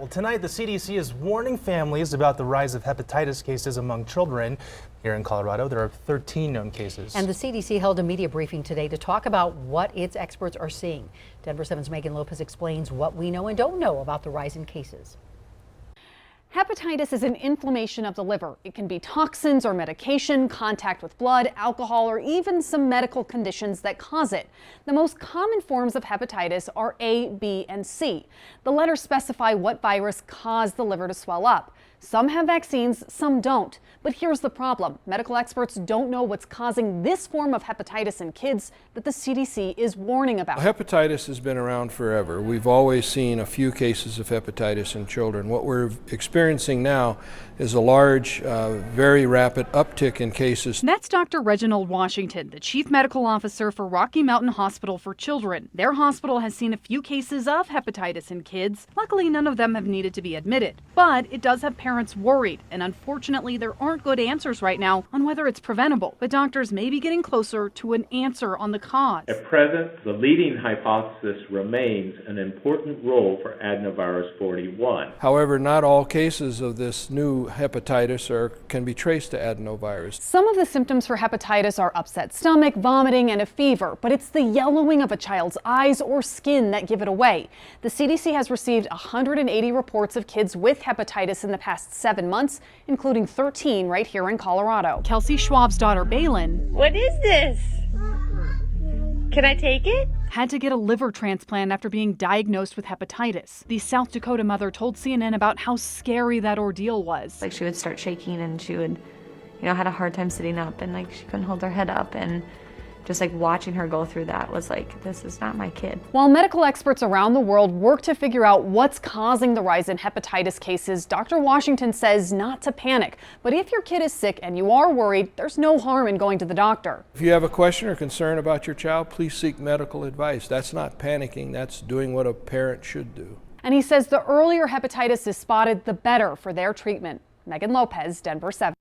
Well, tonight the CDC is warning families about the rise of hepatitis cases among children. Here in Colorado, there are 13 known cases. And the CDC held a media briefing today to talk about what its experts are seeing. Denver 7's Megan Lopez explains what we know and don't know about the rise in cases. Hepatitis is an inflammation of the liver. It can be toxins or medication, contact with blood, alcohol, or even some medical conditions that cause it. The most common forms of hepatitis are A, B, and C. The letters specify what virus caused the liver to swell up. Some have vaccines, some don't. But here's the problem. Medical experts don't know what's causing this form of hepatitis in kids that the CDC is warning about. Hepatitis has been around forever. We've always seen a few cases of hepatitis in children. What we're experiencing now is a large, very rapid uptick in cases. That's Dr. Reginald Washington, the chief medical officer for Rocky Mountain Hospital for Children. Their hospital has seen a few cases of hepatitis in kids. Luckily, none of them have needed to be admitted. But it does have parents worried, and unfortunately, there aren't good answers right now on whether it's preventable. But doctors may be getting closer to an answer on the cause. At present, the leading hypothesis remains an important role for adenovirus 41. However, not all cases of this new hepatitis can be traced to adenovirus. Some of the symptoms for hepatitis are upset stomach, vomiting, and a fever, but it's the yellowing of a child's eyes or skin that give it away. The CDC has received 180 reports of kids with hepatitis in the past 7 months, including 13 right here in Colorado. Kelsey Schwab's daughter, Balin, what is this? Can I take it? Had to get a liver transplant after being diagnosed with hepatitis. The South Dakota mother told CNN about how scary that ordeal was. Like, she would start shaking and she would, had a hard time sitting up, and like she couldn't hold her head up, and just like watching her go through that was like, this is not my kid. While medical experts around the world work to figure out what's causing the rise in hepatitis cases, Dr. Washington says not to panic. But if your kid is sick and you are worried, there's no harm in going to the doctor. If you have a question or concern about your child, please seek medical advice. That's not panicking, that's doing what a parent should do. And he says the earlier hepatitis is spotted, the better for their treatment. Megan Lopez, Denver 7.